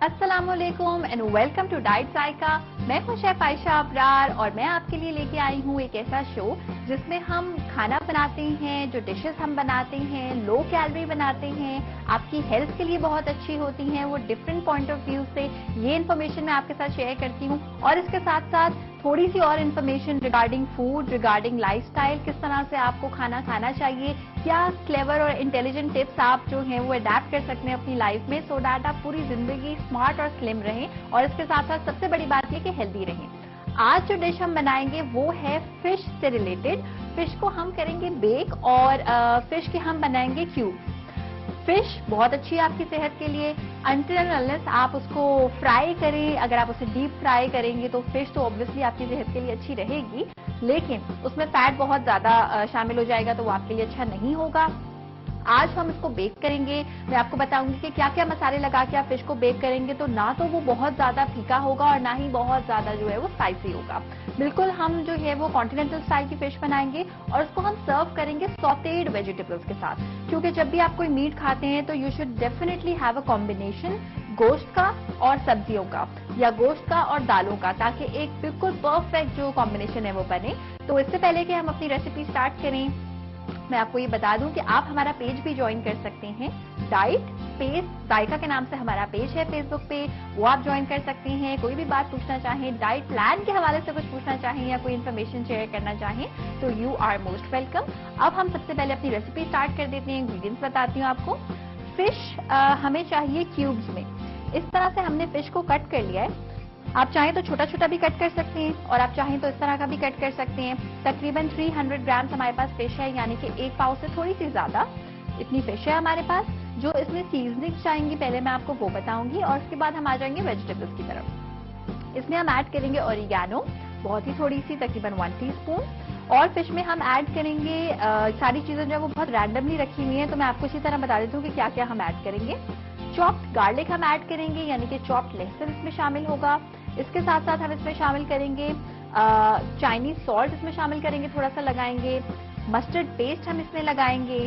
अस्सलामुअलैकुम and welcome to diet जायका। मैं हूं शेफ आयशा अबरार और मैं आपके लिए लेके आई हूं एक ऐसा शो जिसमें हम खाना बनाते हैं, जो डिशेस हम बनाते हैं लो कैलोरी बनाते हैं, आपकी हेल्थ के लिए बहुत अच्छी होती हैं, वो डिफरेंट पॉइंट ऑफ व्यू से ये इन्फॉर्मेशन मैं आपके साथ शेयर करती हूँ। और इसके साथ साथ थोड़ी सी और information regarding food, regarding lifestyle, किस तरह से आपको खाना खाना चाहिए, क्या क्लेवर और इंटेलिजेंट टिप्स आप जो हैं वो अडेप्ट कर सकते हैं अपनी लाइफ में, सो दैट आप पूरी जिंदगी स्मार्ट और स्लिम रहें और इसके साथ साथ सबसे बड़ी बात ये कि हेल्दी रहें। आज जो डिश हम बनाएंगे वो है फिश से रिलेटेड। फिश को हम करेंगे बेक और फिश के हम बनाएंगे क्यूब। फिश बहुत अच्छी है आपकी सेहत के लिए अनटिल एंड अनलेस आप उसको फ्राई करें। अगर आप उसे डीप फ्राई करेंगे तो फिश तो ऑब्वियसली आपकी सेहत के लिए अच्छी रहेगी, लेकिन उसमें फैट बहुत ज्यादा शामिल हो जाएगा तो वो आपके लिए अच्छा नहीं होगा। आज हम इसको बेक करेंगे। मैं आपको बताऊंगी कि क्या क्या मसाले लगा के आप फिश को बेक करेंगे तो ना तो वो बहुत ज्यादा फीका होगा और ना ही बहुत ज्यादा जो है वो स्पाइसी होगा। बिल्कुल हम जो है वो कॉन्टिनेंटल स्टाइल की फिश बनाएंगे और उसको हम सर्व करेंगे सॉटेड वेजिटेबल्स के साथ, क्योंकि जब भी आप कोई मीट खाते हैं तो you should definitely have a combination गोश्त का और सब्जियों का या गोश्त का और दालों का, ताकि एक बिल्कुल परफेक्ट जो कॉम्बिनेशन है वो बने। तो इससे पहले कि हम अपनी रेसिपी स्टार्ट करें मैं आपको ये बता दूं कि आप हमारा पेज भी ज्वाइन कर सकते हैं। डाइट स्पेस जायका के नाम से हमारा पेज है फेसबुक पे, वो आप ज्वाइन कर सकते हैं। कोई भी बात पूछना चाहें, डाइट प्लान के हवाले से कुछ पूछना चाहें या कोई इन्फॉर्मेशन शेयर करना चाहें तो यू आर मोस्ट वेलकम। अब हम सबसे पहले अपनी रेसिपी स्टार्ट कर देते हैं। इंग्रेडिएंट्स बताती हूँ आपको। फिश हमें चाहिए क्यूब्स में। इस तरह से हमने फिश को कट कर लिया है। आप चाहें तो छोटा छोटा भी कट कर सकते हैं और आप चाहें तो इस तरह का भी कट कर सकते हैं। तकरीबन 300 ग्राम्स हमारे पास फिश है, यानी कि एक पाव से थोड़ी सी ज्यादा इतनी फिश है हमारे पास। जो इसमें सीजनिंग चाहेंगी पहले मैं आपको वो बताऊंगी और उसके बाद हम आ जाएंगे वेजिटेबल्स की तरफ। इसमें हम ऐड करेंगे ओरिगैनो, बहुत ही थोड़ी सी, तकरीबन 1 टीस्पून। और फिश में हम ऐड करेंगे सारी चीजें जो है वो बहुत रैंडमली रखी हुई है तो मैं आपको इसी तरह बता देती हूँ कि क्या क्या हम ऐड करेंगे। चॉप्ड गार्लिक हम ऐड करेंगे, यानी कि चॉप्ड लहसुन इसमें शामिल होगा। इसके साथ साथ हम इसमें शामिल करेंगे चाइनीज सॉल्ट, इसमें शामिल करेंगे, थोड़ा सा लगाएंगे। मस्टर्ड पेस्ट हम इसमें लगाएंगे।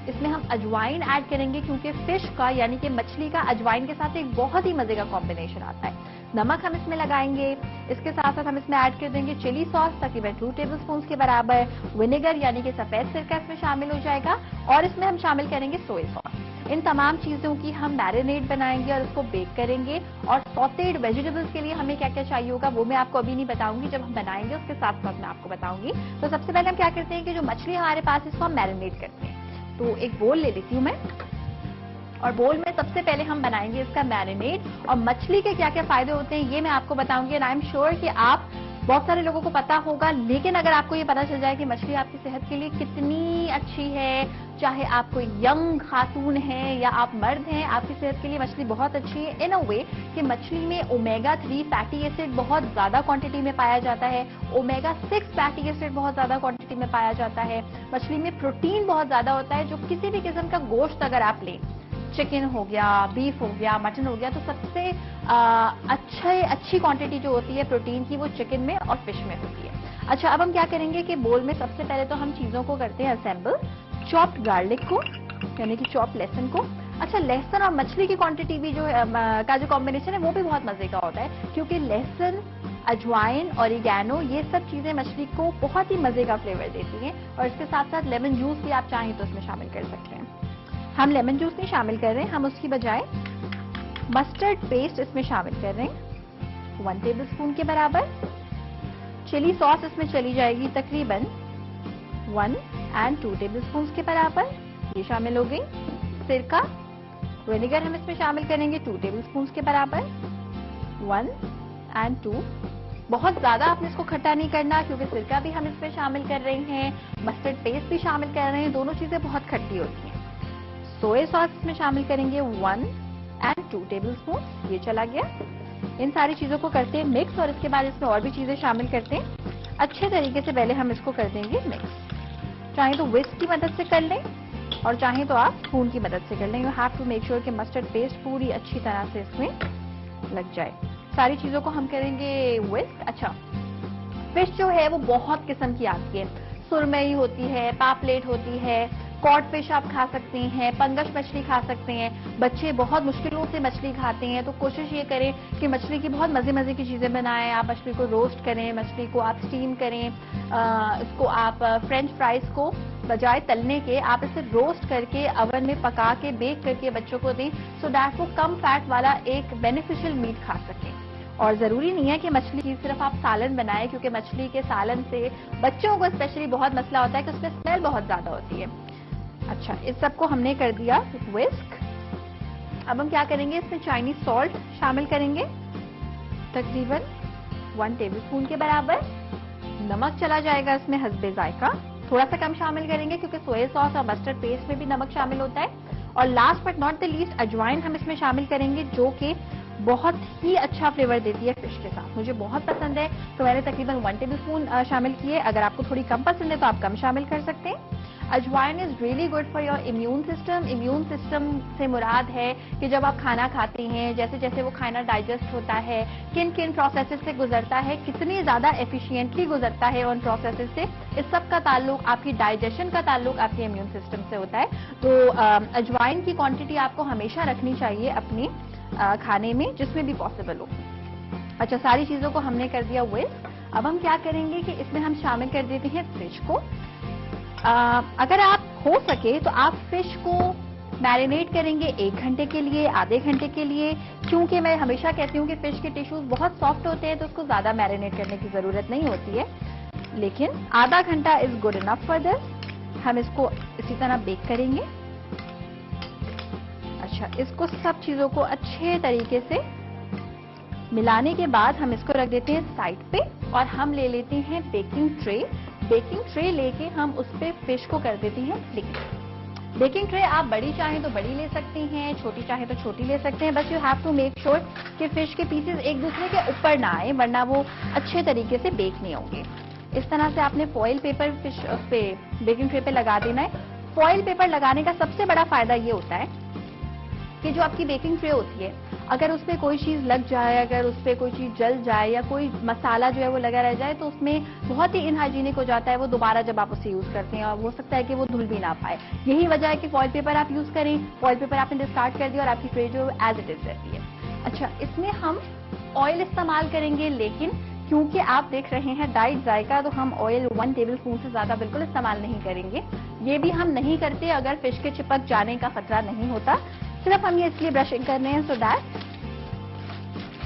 इसमें हम अजवाइन ऐड करेंगे क्योंकि फिश का यानी कि मछली का अजवाइन के साथ एक बहुत ही मजे का कॉम्बिनेशन आता है। नमक हम इसमें लगाएंगे। इसके साथ साथ हम इसमें ऐड कर देंगे चिली सॉस, तकरीबन 2 टेबलस्पून के बराबर। विनेगर यानी कि सफेद सिरका इसमें शामिल हो जाएगा और इसमें हम शामिल करेंगे सोया सॉस। इन तमाम चीजों की हम मैरिनेट बनाएंगे और उसको बेक करेंगे। और सॉटेड वेजिटेबल्स के लिए हमें क्या क्या चाहिए होगा वो मैं आपको अभी नहीं बताऊंगी, जब हम बनाएंगे उसके साथ साथ मैं आपको बताऊंगी। तो सबसे पहले हम क्या करते हैं कि जो मछली हमारे पास इसको हम मैरिनेट करते हैं। तो एक बोल ले लेती हूँ मैं और बोल में सबसे पहले हम बनाएंगे इसका मैरिनेट। और मछली के क्या क्या फायदे होते हैं ये मैं आपको बताऊंगी। एंड आई एम श्योर कि आप बहुत सारे लोगों को पता होगा, लेकिन अगर आपको ये पता चल जाए कि मछली आपकी सेहत के लिए कितनी अच्छी है, चाहे आप कोई यंग खातून हैं या आप मर्द हैं, आपकी सेहत के लिए मछली बहुत अच्छी है इन अ वे कि मछली में ओमेगा 3 फैटी एसिड बहुत ज्यादा क्वांटिटी में पाया जाता है। ओमेगा 6 फैटी एसिड बहुत ज्यादा क्वांटिटी में पाया जाता है। मछली में प्रोटीन बहुत ज्यादा होता है, जो किसी भी किस्म का गोश्त अगर आप लें, चिकन हो गया, बीफ हो गया, मटन हो गया, तो सबसे अच्छी क्वांटिटी जो होती है प्रोटीन की वो चिकन में और फिश में होती है। अच्छा, अब हम क्या करेंगे कि बोल में सबसे पहले तो हम चीजों को करते हैं असेंबल। चॉप्ड गार्लिक को यानी कि चॉप्ड लहसुन को। अच्छा, लहसुन और मछली की क्वांटिटी भी जो है का जो कॉम्बिनेशन है वो भी बहुत मजे का होता है, क्योंकि लहसुन, अजवाइन, ओरिगैनो ये सब चीजें मछली को बहुत ही मजे का फ्लेवर देती हैं। और इसके साथ साथ लेमन जूस भी आप चाहें तो इसमें शामिल कर सकते हैं। हम लेमन जूस नहीं शामिल कर रहे हैं, हम उसकी बजाय मस्टर्ड पेस्ट इसमें शामिल कर रहे हैं 1 टेबलस्पून के बराबर। चिली सॉस इसमें चली जाएगी तकरीबन 1 और 2 टेबलस्पून के बराबर, ये शामिल हो गई। सिरका, विनेगर हम इसमें शामिल करेंगे 2 टेबलस्पून के बराबर, 1 और 2। बहुत ज्यादा आपने इसको खट्टा नहीं करना क्योंकि सिरका भी हम इसमें शामिल कर रहे हैं, मस्टर्ड पेस्ट भी शामिल कर रहे हैं, दोनों चीजें बहुत खट्टी होती हैं। सोया सॉस इसमें शामिल करेंगे 1 और 2 टेबलस्पून, ये चला गया। इन सारी चीजों को करते हैं मिक्स और इसके बाद इसमें और भी चीजें शामिल करते हैं। अच्छे तरीके से पहले हम इसको कर देंगे मिक्स। चाहे तो विस्क की मदद से कर लें और चाहें तो आप स्पून की मदद से कर लें। You have to make sure कि मस्टर्ड पेस्ट पूरी अच्छी तरह से इसमें लग जाए। सारी चीजों को हम करेंगे विस्क। अच्छा, फिश जो है वो बहुत किस्म की आती है, सुरमई होती है, पापलेट होती है, कॉड फिश आप खा सकते हैं, पंगस मछली खा सकते हैं। बच्चे बहुत मुश्किलों से मछली खाते हैं, तो कोशिश ये करें कि मछली की बहुत मजे मजे की चीजें बनाएं। आप मछली को रोस्ट करें, मछली को आप स्टीम करें, इसको आप फ्रेंच फ्राइज को बजाय तलने के आप इसे रोस्ट करके अवन में पका के बेक करके बच्चों को दें, सो दैट वो कम फैट वाला एक बेनिफिशियल मीट खा सकें। और जरूरी नहीं है कि मछली की सिर्फ आप सालन बनाएं, क्योंकि मछली के सालन से बच्चों को स्पेशली बहुत मसला होता है कि उसमें स्मेल बहुत ज्यादा होती है। अच्छा, इस सबको हमने कर दिया विस्क। अब हम क्या करेंगे, इसमें चाइनीज सॉल्ट शामिल करेंगे, तकरीबन 1 टेबलस्पून के बराबर। नमक चला जाएगा इसमें हस्बे जायका, थोड़ा सा कम शामिल करेंगे क्योंकि सोया सॉस और मस्टर्ड पेस्ट में भी नमक शामिल होता है। और last but not the least अजवाइन हम इसमें शामिल करेंगे, जो कि बहुत ही अच्छा फ्लेवर देती है फिश के साथ। मुझे बहुत पसंद है तो मैंने तकरीबन 1 टेबलस्पून शामिल किए। अगर आपको थोड़ी कम पसंद है तो आप कम शामिल कर सकते हैं। अजवाइन is really good for your immune system. Immune system से मुराद है कि जब आप खाना खाते हैं, जैसे जैसे वो खाना डाइजेस्ट होता है, किन किन प्रोसेसेस से गुजरता है, कितनी ज्यादा एफिशिएंटली गुजरता है उन प्रोसेसेस से, इस सब का ताल्लुक, आपकी डाइजेशन का ताल्लुक आपके इम्यून सिस्टम से होता है। तो अजवाइन की क्वांटिटी आपको हमेशा रखनी चाहिए अपने खाने में, जिसमें भी पॉसिबल हो। अच्छा, सारी चीजों को हमने कर दिया विस्क। अब हम क्या करेंगे कि इसमें हम शामिल कर देते हैं फिश को। अगर आप हो सके तो आप फिश को मैरिनेट करेंगे 1 घंटे के लिए, आधे घंटे के लिए, क्योंकि मैं हमेशा कहती हूँ कि फिश के टिश्यूज बहुत सॉफ्ट होते हैं तो उसको ज्यादा मैरिनेट करने की जरूरत नहीं होती है, लेकिन आधा घंटा is good enough for this. हम इसको इसी तरह बेक करेंगे। अच्छा, इसको सब चीजों को अच्छे तरीके से मिलाने के बाद हम इसको रख देते हैं साइड पे और हम ले लेते हैं बेकिंग ट्रे। बेकिंग ट्रे लेके हम उस पे फिश को कर देते हैं फ्लिक। बेकिंग ट्रे आप बड़ी चाहें तो बड़ी ले सकते हैं, छोटी चाहें तो छोटी ले सकते हैं, बस you have to make sure कि फिश के पीसेस एक दूसरे के ऊपर ना आए, वरना वो अच्छे तरीके से बेक नहीं होंगे। इस तरह से आपने फॉइल पेपर फिश उस पे बेकिंग ट्रे पे लगा देना है। फॉइल पेपर लगाने का सबसे बड़ा फायदा ये होता है कि जो आपकी बेकिंग ट्रे होती है, अगर उसपे कोई चीज लग जाए, अगर उसपे कोई चीज जल जाए या कोई मसाला जो है वो लगा रह जाए तो उसमें बहुत ही इनहाइजीनिक हो जाता है वो दोबारा जब आप उसे यूज करते हैं, और हो सकता है कि वो धुल भी ना पाए। यही वजह है कि फॉइल पेपर आप यूज करें। फॉइल पेपर आपने डिस्कार्ड कर दिया और आपकी ट्रे जो एज इट इज रहती है। अच्छा, इसमें हम ऑयल इस्तेमाल करेंगे, लेकिन क्योंकि आप देख रहे हैं डाइट जायका, तो हम ऑयल 1 टेबलस्पून से ज्यादा बिल्कुल इस्तेमाल नहीं करेंगे। ये भी हम नहीं करते अगर फिश के चिपक जाने का खतरा नहीं होता, सिर्फ हम ये इसलिए ब्रशिंग कर रहे हैं सो दैट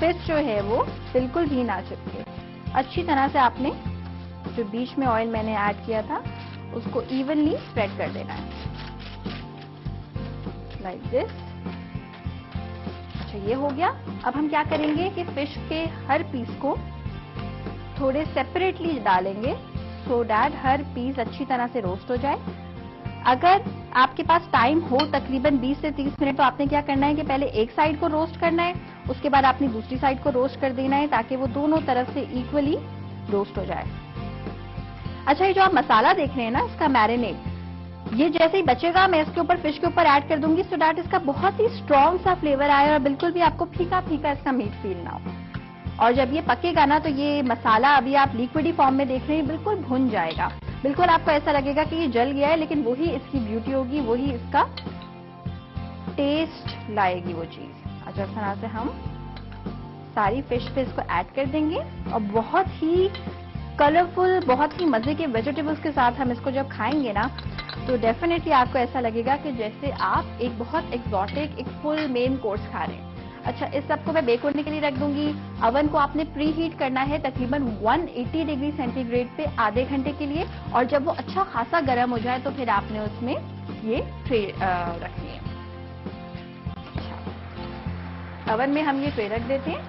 फिश जो है वो बिल्कुल भी ना चिपके। अच्छी तरह से आपने जो बीच में ऑयल मैंने ऐड किया था उसको इवनली स्प्रेड कर देना है, लाइक दिस। अच्छा, ये हो गया। अब हम क्या करेंगे कि फिश के हर पीस को थोड़े सेपरेटली डालेंगे सो दैट हर पीस अच्छी तरह से रोस्ट हो जाए। अगर आपके पास टाइम हो तकरीबन 20 से 30 मिनट, तो आपने क्या करना है कि पहले एक साइड को रोस्ट करना है, उसके बाद आपने दूसरी साइड को रोस्ट कर देना है ताकि वो दोनों तरफ से इक्वली रोस्ट हो जाए। अच्छा, ये जो आप मसाला देख रहे हैं ना, इसका मैरिनेट, ये जैसे ही बचेगा मैं इसके ऊपर फिश के ऊपर ऐड कर दूंगी सो दैट इसका बहुत ही स्ट्रॉन्ग सा फ्लेवर आए और बिल्कुल भी आपको फीका फीका इसका मीट फील ना हो। और जब ये पकेगा ना तो ये मसाला अभी आप लिक्विडी फॉर्म में देख रहे हैं बिल्कुल भुन जाएगा। बिल्कुल आपको ऐसा लगेगा कि ये जल गया है, लेकिन वही इसकी ब्यूटी होगी, वही इसका टेस्ट लाएगी वो चीज। अच्छा, इस तरह से हम सारी फिश पे इसको ऐड कर देंगे और बहुत ही कलरफुल, बहुत ही मजे के वेजिटेबल्स के साथ हम इसको जब खाएंगे ना तो डेफिनेटली आपको ऐसा लगेगा कि जैसे आप एक बहुत एक्सोटिक, एक फुल मेन कोर्स खा रहे हैं। अच्छा, इस सबको मैं बेक होने के लिए रख दूंगी। अवन को आपने प्री हीट करना है तकरीबन 180 डिग्री सेंटीग्रेड पे आधे घंटे के लिए, और जब वो अच्छा खासा गर्म हो जाए तो फिर आपने उसमें ये ट्रे रखनी है। अच्छा, अवन में हम ये ट्रे रख देते हैं।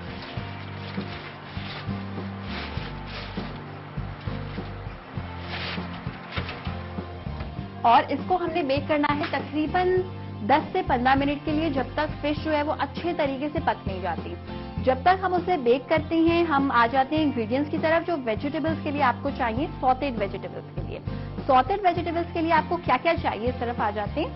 और इसको हमने बेक करना है तकरीबन 10 से 15 मिनट के लिए, जब तक फिश जो है वो अच्छे तरीके से पक नहीं जाती। जब तक हम उसे बेक करते हैं हम आ जाते हैं इंग्रेडिएंट्स की तरफ, जो वेजिटेबल्स के लिए आपको चाहिए। सॉटेड वेजिटेबल्स के लिए, सॉटेड वेजिटेबल्स के लिए आपको क्या क्या चाहिए इस तरफ आ जाते हैं।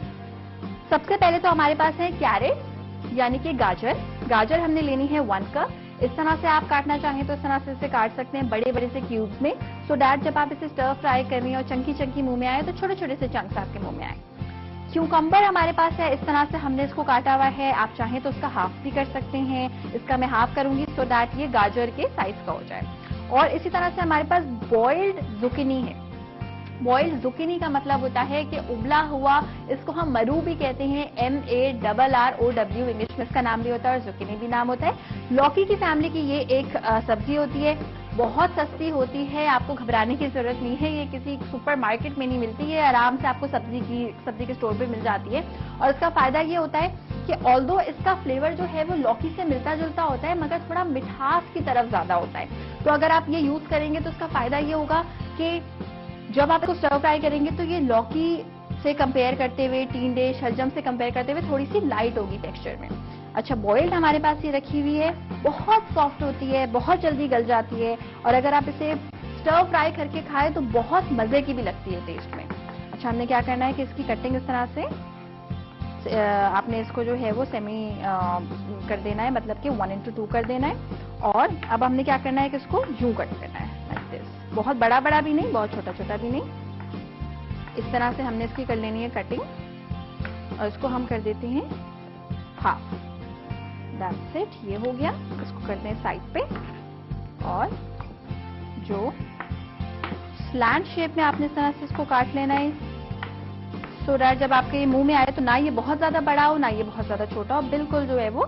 सबसे पहले तो हमारे पास है कैरेट यानी कि गाजर। गाजर हमने लेनी है 1 कप। इस तरह से आप काटना चाहें तो इस तरह से इसे काट सकते हैं बड़े बड़े से क्यूब्स में, सो दैट जब आप इसे स्टर फ्राई कर रही हैं और चंकी चंकी मुंह में आए तो छोटे छोटे से चंक्स आपके मुंह में आए। क्यूकम्बर हमारे पास है, इस तरह से हमने इसको काटा हुआ है। आप चाहें तो उसका हाफ भी कर सकते हैं। इसका मैं हाफ करूंगी सो दैट ये गाजर के साइज का हो जाए। और इसी तरह से हमारे पास बॉइल्ड जुकिनी है। बॉइल्ड जुकिनी का मतलब होता है कि उबला हुआ, इसको हम मरू भी कहते हैं, MARROW, इंग्लिश में इसका नाम भी होता है और जुकिनी भी नाम होता है। लौकी की फैमिली की ये एक सब्जी होती है, बहुत सस्ती होती है, आपको घबराने की जरूरत नहीं है। ये किसी सुपरमार्केट में नहीं मिलती है, आराम से आपको सब्जी के स्टोर पे मिल जाती है। और इसका फायदा ये होता है कि ऑल्दो इसका फ्लेवर जो है वो लौकी से मिलता जुलता होता है, मगर थोड़ा मिठास की तरफ ज्यादा होता है। तो अगर आप ये यूज करेंगे तो इसका फायदा ये होगा कि जब आप इसको स्टर फ्राई करेंगे तो ये लौकी से कंपेयर करते हुए, टींडे शलजम से कंपेयर करते हुए थोड़ी सी लाइट होगी टेक्सचर में। अच्छा, बॉइल्ड हमारे पास ये रखी हुई है, बहुत सॉफ्ट होती है, बहुत जल्दी गल जाती है, और अगर आप इसे स्टर फ्राई करके खाएं तो बहुत मजे की भी लगती है टेस्ट में। अच्छा, हमने क्या करना है कि इसकी कटिंग इस तरह से आपने इसको जो है वो सेमी कर देना है, मतलब कि 1:2 कर देना है। और अब हमने क्या करना है कि इसको यूं कट करना है, लाइक दिस। बहुत बड़ा बड़ा भी नहीं, बहुत छोटा छोटा भी नहीं। इस तरह से हमने इसकी कर लेनी है कटिंग, और इसको हम कर देते हैं हाफ। दैट्स इट, ये हो गया। इसको करते हैं साइड पे, और जो स्लैंट शेप में आपने इस तरह से इसको काट लेना है, सो दैट जब आपके मुंह में आए तो ना ये बहुत ज्यादा बड़ा हो, ना ये बहुत ज्यादा छोटा हो, बिल्कुल जो है वो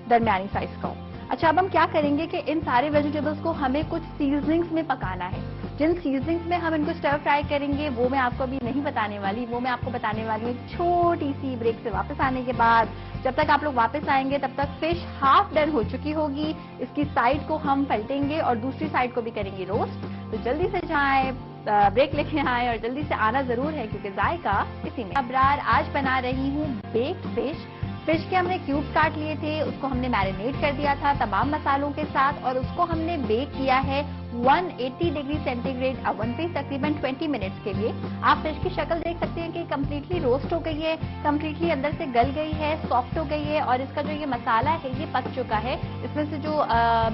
दरमियानी साइज का हो। अच्छा, अब हम क्या करेंगे कि इन सारे वेजिटेबल्स को हमें कुछ सीजनिंग्स में पकाना है। जिन सीजनिंग्स में हम इनको स्टर फ्राई करेंगे वो मैं आपको अभी नहीं बताने वाली, वो मैं आपको बताने वाली हूँ छोटी सी ब्रेक से वापस आने के बाद। जब तक आप लोग वापस आएंगे तब तक फिश हाफ डन हो चुकी होगी। इसकी साइड को हम पलटेंगे और दूसरी साइड को भी करेंगे रोस्ट। तो जल्दी से जाएं, ब्रेक लेके आए, और जल्दी से आना जरूर है क्योंकि जायका इसी में। अबरार, आज बना रही हूँ बेक्ड फिश। फिश के हमने क्यूब्स काट लिए थे, उसको हमने मैरिनेट कर दिया था तमाम मसालों के साथ, और उसको हमने बेक किया है 180 डिग्री सेंटीग्रेड अवन पे तकरीबन 20 मिनट्स के लिए। आप फिश की शक्ल देख सकते हैं कि कंप्लीटली रोस्ट हो गई है, कंप्लीटली अंदर से गल गई है, सॉफ्ट हो गई है, और इसका जो ये मसाला है ये पक चुका है। इसमें से जो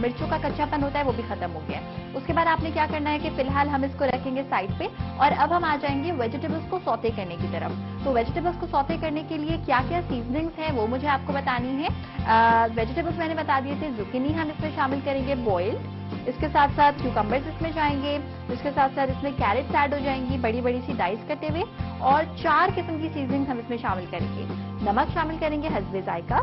मिर्चों का कच्चापन होता है वो भी खत्म हो गया है। उसके बाद आपने क्या करना है कि फिलहाल हम इसको रखेंगे साइड पे, और अब हम आ जाएंगे वेजिटेबल्स को सौते करने की तरफ। तो वेजिटेबल्स को सौते करने के लिए क्या क्या सीजनिंग्स हैं वो मुझे आपको बतानी है। वेजिटेबल्स मैंने बता दिए थे, जुकिनी हम इसमें शामिल करेंगे बॉइल्ड, इसके साथ साथ क्यूकम्बर्स इसमें जाएंगे, इसके साथ साथ इसमें कैरेट्स ऐड हो जाएंगी बड़ी बड़ी सी डाइस कटे हुए, और 4 किस्म की सीजनिंग हम इसमें शामिल करेंगे। नमक शामिल करेंगे हस्बे जायका,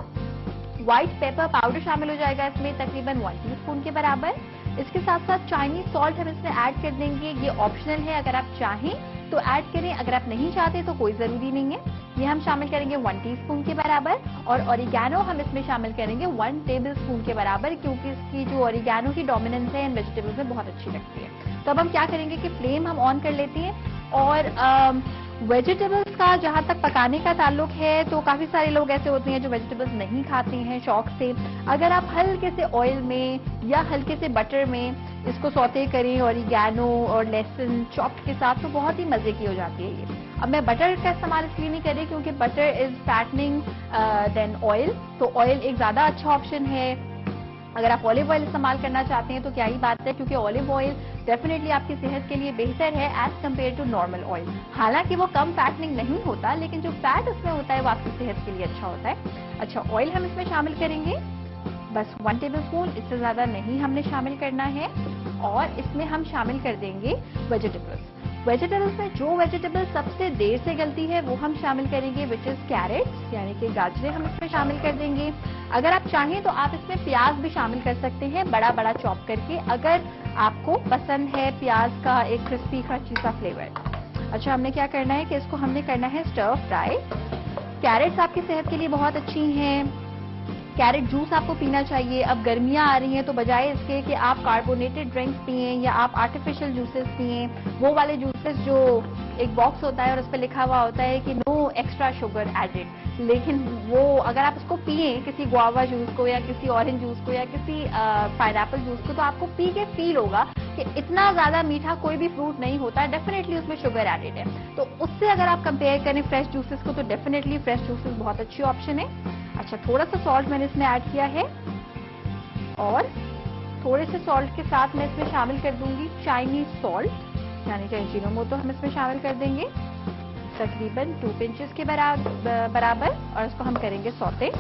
व्हाइट पेपर पाउडर शामिल हो जाएगा इसमें तकरीबन 1 टीस्पून के बराबर। इसके साथ साथ चाइनीज सॉल्ट हम इसमें ऐड कर देंगे, ये ऑप्शनल है, अगर आप चाहें तो ऐड करें, अगर आप नहीं चाहते तो कोई जरूरी नहीं है। ये हम शामिल करेंगे 1 टीस्पून के बराबर, और ऑरिगैनो हम इसमें शामिल करेंगे 1 टेबलस्पून के बराबर, क्योंकि इसकी जो ऑरिगैनो की डोमिनेंस है इन वेजिटेबल्स में बहुत अच्छी लगती है। तो अब हम क्या करेंगे कि फ्लेम हम ऑन कर लेते हैं, और वेजिटेबल्स का जहां तक पकाने का ताल्लुक है तो काफी सारे लोग ऐसे होते हैं जो वेजिटेबल्स नहीं खाते हैं शौक से। अगर आप हल्के से ऑयल में या हल्के से बटर में इसको सौते करें ऑरिगैनो और लहसुन चॉप्ड के साथ, तो बहुत ही मजे की हो जाती है ये। अब मैं बटर का इस्तेमाल इसलिए नहीं कर रही क्योंकि butter is fattening then oil, तो ऑयल एक ज्यादा अच्छा ऑप्शन है। अगर आप ऑलिव ऑयल इस्तेमाल करना चाहते हैं तो क्या ही बात है, क्योंकि ऑलिव ऑयल डेफिनेटली आपकी सेहत के लिए बेहतर है as compare to normal oil. हालांकि वो कम फैटनिंग नहीं होता, लेकिन जो फैट उसमें होता है वो आपकी सेहत के लिए अच्छा होता है। अच्छा, ऑयल हम इसमें शामिल करेंगे बस 1 टेबलस्पून, इससे ज्यादा नहीं हमने शामिल करना है। और इसमें हम शामिल कर देंगे वेजिटेबल्स में जो वेजिटेबल सबसे देर से गलती है वो हम शामिल करेंगे, विच इज कैरेट्स, यानी कि गाजरें हम इसमें शामिल कर देंगे। अगर आप चाहें तो आप इसमें प्याज भी शामिल कर सकते हैं बड़ा बड़ा चॉप करके, अगर आपको पसंद है प्याज का एक क्रिस्पी क्रंची सा फ्लेवर। अच्छा, हमने क्या करना है कि इसको हमने करना है स्टर फ्राई। कैरेट्स आपकी सेहत के लिए बहुत अच्छी हैं, कैरेट जूस आपको पीना चाहिए। अब गर्मियां आ रही हैं तो बजाय इसके कि आप कार्बोनेटेड ड्रिंक्स पिए या आप आर्टिफिशियल जूसेस पिए, वो वाले जूसेस जो एक बॉक्स होता है और उस पर लिखा हुआ होता है कि नो एक्स्ट्रा शुगर एडेड, लेकिन वो अगर आप उसको पिए किसी गुआवा जूस को या किसी ऑरेंज जूस को या किसी पाइनएप्पल जूस को, तो आपको पी के फील होगा कि इतना ज्यादा मीठा कोई भी फ्रूट नहीं होता है, डेफिनेटली उसमें शुगर एडेड है। तो उससे अगर आप कंपेयर करें फ्रेश जूसेस को तो डेफिनेटली फ्रेश जूसेस बहुत अच्छी ऑप्शन है। अच्छा, थोड़ा सा सॉल्ट मैंने इसमें ऐड किया है, और थोड़े से सॉल्ट के साथ मैं इसमें शामिल कर दूंगी चाइनीज सॉल्ट, यानी कि अजीनोमोटो हम इसमें शामिल कर देंगे। तकरीबन 2 पिंचेस के बराबर और इसको हम करेंगे सौते।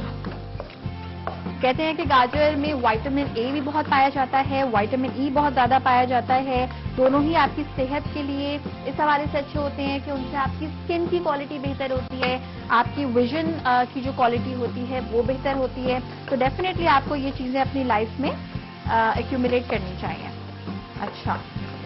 कहते हैं कि गाजर में विटामिन ए भी बहुत पाया जाता है, विटामिन ई बहुत ज्यादा पाया जाता है। दोनों ही आपकी सेहत के लिए इस हवाले से अच्छे होते हैं कि उनसे आपकी स्किन की क्वालिटी बेहतर होती है, आपकी विजन की जो क्वालिटी होती है वो बेहतर होती है। तो डेफिनेटली आपको ये चीजें अपनी लाइफ में एक्यूमुलेट करनी चाहिए। अच्छा,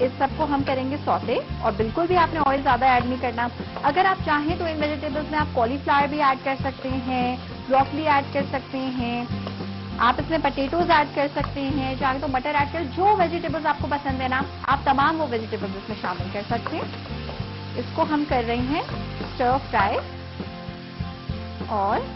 इस सबको हम करेंगे सौते और बिल्कुल भी आपने ऑयल ज्यादा ऐड नहीं करना। अगर आप चाहें तो इन वेजिटेबल्स में आप कॉलीफ्लावर भी ऐड कर सकते हैं, ब्रोकली ऐड कर सकते हैं, आप इसमें पोटैटोज ऐड कर सकते हैं, चाहे तो मटर ऐड कर, जो वेजिटेबल्स आपको पसंद है ना आप तमाम वो वेजिटेबल्स इसमें शामिल कर सकते हैं। इसको हम कर रहे हैं स्टर फ्राई। और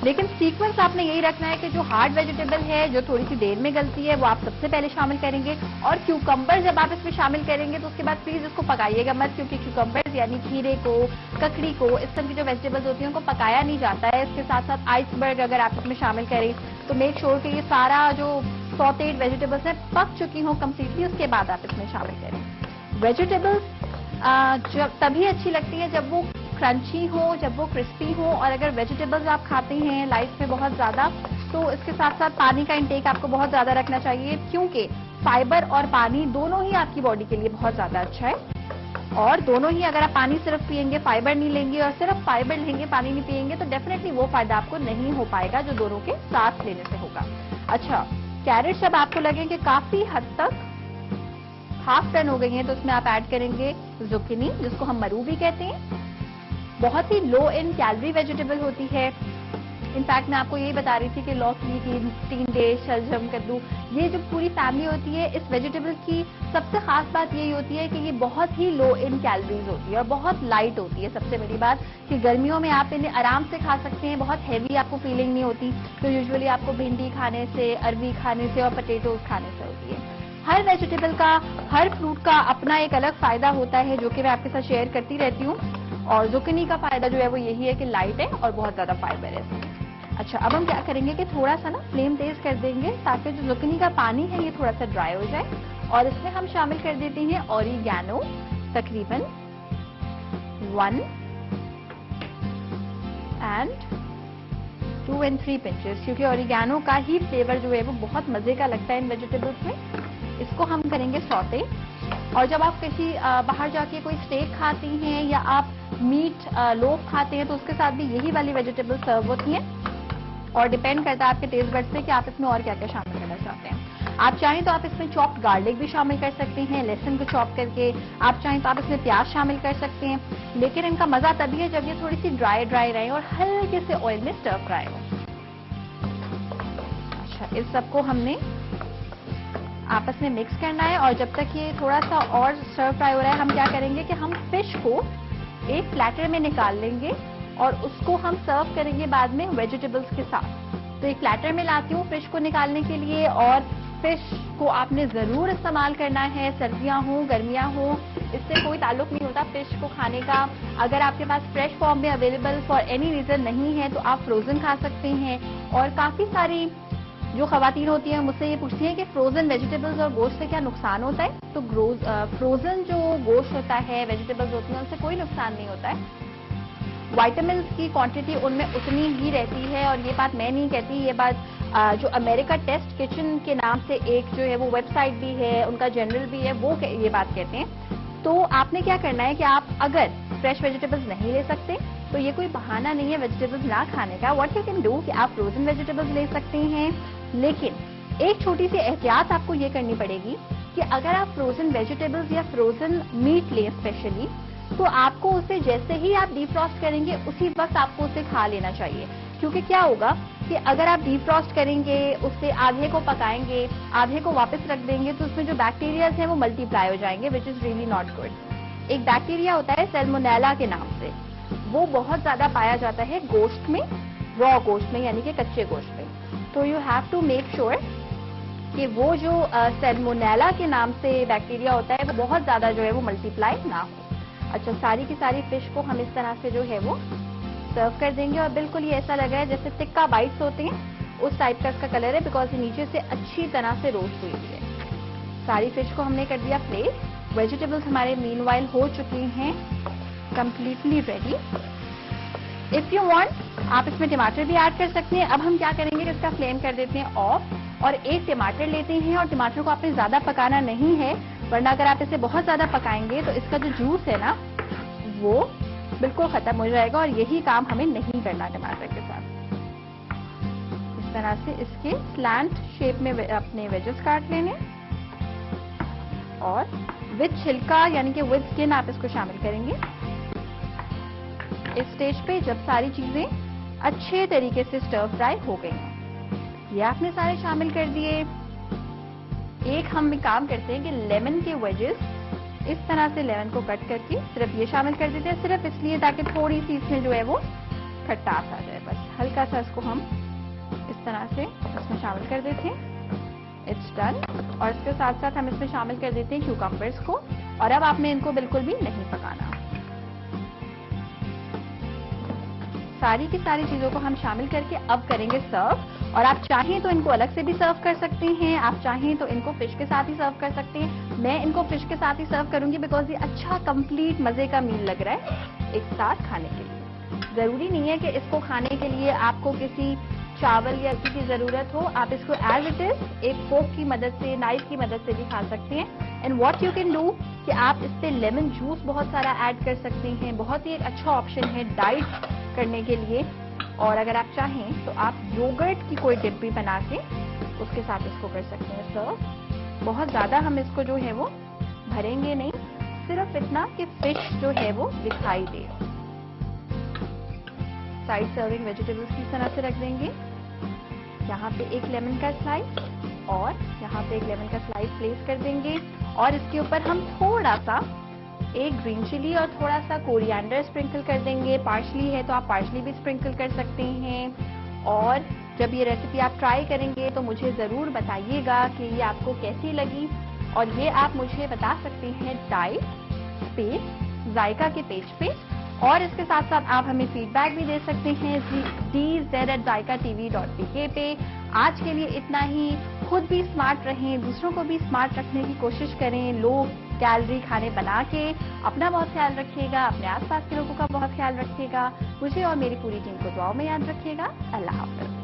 लेकिन सीक्वेंस आपने यही रखना है कि जो हार्ड वेजिटेबल है, जो थोड़ी सी देर में गलती है, वो आप सबसे पहले शामिल करेंगे। और क्यूकम्बर जब आप इसमें शामिल करेंगे तो उसके बाद प्लीज इसको पकाइएगा मत, क्योंकि क्यूकम्बर यानी खीरे को, ककड़ी को, इस तरह की जो वेजिटेबल्स होती हैं उनको पकाया नहीं जाता है। इसके साथ साथ आइसबर्ग अगर आप इसमें शामिल करें तो मेक श्योर कि ये सारा जो सॉटेड वेजिटेबल्स है पक चुकी हो कम्प्लीटली, उसके बाद आप इसमें शामिल करें। वेजिटेबल्स जब तभी अच्छी लगती है जब वो क्रंची हो, जब वो क्रिस्पी हो। और अगर वेजिटेबल्स आप खाते हैं लाइफ में बहुत ज्यादा, तो इसके साथ साथ पानी का इंटेक आपको बहुत ज्यादा रखना चाहिए, क्योंकि फाइबर और पानी दोनों ही आपकी बॉडी के लिए बहुत ज्यादा अच्छा है। और दोनों ही, अगर आप पानी सिर्फ पिएंगे, फाइबर नहीं लेंगे, और सिर्फ फाइबर लेंगे, पानी नहीं पिएंगे, तो डेफिनेटली वो फायदा आपको नहीं हो पाएगा जो दोनों के साथ लेने से होगा। अच्छा, कैरेट जब आपको लगे कि काफी हद तक हाफ टन हो गई है तो उसमें आप ऐड करेंगे जुकिनी, जिसको हम मरू भी कहते हैं। बहुत ही लो इन कैलोरी वेजिटेबल होती है। इनफैक्ट मैं आपको यही बता रही थी कि लौकी, टिंडे, शलजम, कद्दू, ये जो पूरी फैमिली होती है, इस वेजिटेबल की सबसे खास बात यही होती है कि ये बहुत ही लो इन कैलोरीज होती है और बहुत लाइट होती है। सबसे बड़ी बात कि गर्मियों में आप इन्हें आराम से खा सकते हैं, बहुत हैवी आपको फीलिंग नहीं होती। तो यूजुअली आपको भिंडी खाने से, अरवी खाने से और पोटैटोज खाने से होती है। हर वेजिटेबल का, हर फ्रूट का अपना एक अलग फायदा होता है, जो कि मैं आपके साथ शेयर करती रहती हूँ। और जुकिनी का फायदा जो है वो यही है कि लाइट है और बहुत ज्यादा फाइबर है इसमें। अच्छा, अब हम क्या करेंगे कि थोड़ा सा ना फ्लेम तेज कर देंगे ताकि जो जुकिनी का पानी है ये थोड़ा सा ड्राई हो जाए। और इसमें हम शामिल कर देते हैं ऑरिगैनो, तकरीबन 1 and 2 and 3 पिंचेस, क्योंकि ऑरिगैनो का ही फ्लेवर जो है वो बहुत मजे का लगता है इन वेजिटेबल्स में। इसको हम करेंगे सौते। और जब आप किसी बाहर जाके कोई स्टेक खाती हैं या आप मीट लोफ खाते हैं तो उसके साथ भी यही वाली वेजिटेबल सर्व होती हैं। और डिपेंड करता है आपके टेस्ट बड्स पे कि आप इसमें और क्या क्या शामिल करना चाहते हैं। आप चाहें तो आप इसमें चॉप्ड गार्लिक भी शामिल कर सकते हैं, लहसुन को चॉप करके। आप चाहें तो आप इसमें प्याज शामिल कर सकते हैं, लेकिन इनका मजा तभी है जब ये थोड़ी सी ड्राई ड्राई रहे और हल्के से ऑयल में स्टर फ्राई हो। अच्छा, इस सबको हमने आपस में मिक्स करना है। और जब तक ये थोड़ा सा और स्टर फ्राई हो रहा है, हम क्या करेंगे कि हम फिश को एक प्लेटर में निकाल लेंगे और उसको हम सर्व करेंगे बाद में वेजिटेबल्स के साथ। तो एक प्लेटर में लाती हूँ फिश को निकालने के लिए। और फिश को आपने जरूर इस्तेमाल करना है, सर्दियां हो, गर्मियां हो, इससे कोई ताल्लुक नहीं होता फिश को खाने का। अगर आपके पास फ्रेश फॉर्म में अवेलेबल फॉर एनी रीजन नहीं है तो आप फ्रोजन खा सकते हैं। और काफी सारी जो खवातीन होती हैं मुझसे ये पूछती हैं कि फ्रोजन वेजिटेबल्स और गोश्त से क्या नुकसान होता है। तो फ्रोजन जो गोश्त होता है, वेजिटेबल्स होती हैं, उनसे कोई नुकसान नहीं होता है। विटामिन की क्वांटिटी उनमें उतनी ही रहती है। और ये बात मैं नहीं कहती, ये बात जो अमेरिका टेस्ट किचन के नाम से एक जो है वो वेबसाइट भी है, उनका जनरल भी है, वो ये बात कहते हैं। तो आपने क्या करना है कि आप अगर फ्रेश वेजिटेबल्स नहीं ले सकते तो ये कोई बहाना नहीं है वेजिटेबल्स ना खाने का। व्हाट यू कैन डू कि आप फ्रोजन वेजिटेबल्स ले सकते हैं, लेकिन एक छोटी सी एहतियात आपको ये करनी पड़ेगी कि अगर आप फ्रोजन वेजिटेबल्स या फ्रोजन मीट लें स्पेशली, तो आपको उसे जैसे ही आप डीफ्रॉस्ट करेंगे उसी वक्त आपको उसे खा लेना चाहिए। क्योंकि क्या होगा कि अगर आप डीफ्रॉस्ट करेंगे, उससे आधे को पकाएंगे, आधे को वापस रख देंगे, तो उसमें जो बैक्टीरियाज हैं वो मल्टीप्लाई हो जाएंगे, which is really not good. एक बैक्टीरिया होता है सैल्मोनेला के नाम से, वो बहुत ज्यादा पाया जाता है गोश्त में, रॉ गोश्त में, यानी कि कच्चे गोश्त में। तो you have to make sure कि वो जो सैल्मोनेला के नाम से बैक्टीरिया होता है वो बहुत ज्यादा जो है वो मल्टीप्लाई ना हो। अच्छा, सारी की सारी फिश को हम इस तरह से जो है वो सर्व कर देंगे। और बिल्कुल ये ऐसा लग रहा है जैसे टिक्का बाइट्स होते हैं, उस टाइप का इसका कलर है, बिकॉज ये नीचे से अच्छी तरह से रोस्ट हुई है। सारी फिश को हमने कर दिया प्लेट। वेजिटेबल्स हमारे मीनवाइल हो चुके हैं completely ready. If you want आप इसमें टमाटर भी ऐड कर सकते हैं। अब हम क्या करेंगे कि इसका फ्लेम कर देते हैं ऑफ और एक टमाटर लेते हैं और टमाटर को आपने ज्यादा पकाना नहीं है, वरना अगर आप इसे बहुत ज्यादा पकाएंगे तो इसका जो जूस है ना वो बिल्कुल खत्म हो जाएगा और यही काम हमें नहीं करना टमाटर के साथ। इस तरह से इसके स्लैंट शेप में अपने वेजेस काट लेने और विद छिलका यानी कि विद स्किन आप इसको शामिल करेंगे। इस स्टेज पे जब सारी चीजें अच्छे तरीके से स्टर फ्राई हो गई, ये आपने सारे शामिल कर दिए। एक हम काम करते हैं कि लेमन के वेजेस इस तरह से लेमन को कट करके सिर्फ ये शामिल कर देते हैं, सिर्फ इसलिए ताकि थोड़ी सी इसमें जो है वो खटास आ जाए। बस हल्का सा इसको हम इस तरह से इसमें शामिल कर देते हैं। It's done. और इसके साथ साथ हम इसमें शामिल कर देते हैं क्यूकम्बर्स को और अब आपने इनको बिल्कुल भी नहीं पकाना। सारी की सारी चीजों को हम शामिल करके अब करेंगे सर्व। और आप चाहें तो इनको अलग से भी सर्व कर सकते हैं, आप चाहें तो इनको फिश के साथ ही सर्व कर सकते हैं। मैं इनको फिश के साथ ही सर्व करूंगी बिकॉज ये अच्छा कंप्लीट मजे का मील लग रहा है एक साथ खाने के लिए। जरूरी नहीं है कि इसको खाने के लिए आपको किसी चावल या घी की जरूरत हो, आप इसको एज इट इज एक फोक की मदद से, नाइफ की मदद से भी खा सकते हैं। And what you can do कि आप इस पे लेमन जूस बहुत सारा ऐड कर सकते हैं। बहुत ही एक अच्छा ऑप्शन है डाइट करने के लिए। और अगर आप चाहें तो आप योगर्ट की कोई डिप भी बना के उसके साथ इसको कर सकते हैं सर्व। बहुत ज्यादा हम इसको जो है वो भरेंगे नहीं, सिर्फ इतना कि फिश जो है वो दिखाई दे। साइड सर्विंग वेजिटेबल्स की तरह से रख देंगे। यहाँ पे एक लेमन का स्लाइस और यहाँ पे एक लेमन का स्लाइस प्लेस कर देंगे और इसके ऊपर हम थोड़ा सा एक ग्रीन चिली और थोड़ा सा कोरिएंडर स्प्रिंकल कर देंगे। पार्सली है तो आप पार्सली भी स्प्रिंकल कर सकते हैं। और जब ये रेसिपी आप ट्राई करेंगे तो मुझे जरूर बताइएगा कि ये आपको कैसी लगी। और ये आप मुझे बता सकते हैं डाइट स्पेस जायका के पेज पे। और इसके साथ साथ आप हमें फीडबैक भी दे सकते हैं dz@zaikatv.pk पे। आज के लिए इतना ही। खुद भी स्मार्ट रहें, दूसरों को भी स्मार्ट रखने की कोशिश करें। लो कैलोरी खाने बना के अपना बहुत ख्याल रखिएगा, अपने आसपास के लोगों का बहुत ख्याल रखिएगा। मुझे और मेरी पूरी टीम को दुआओं में याद रखिएगा। अल्लाह हाफ़िज़।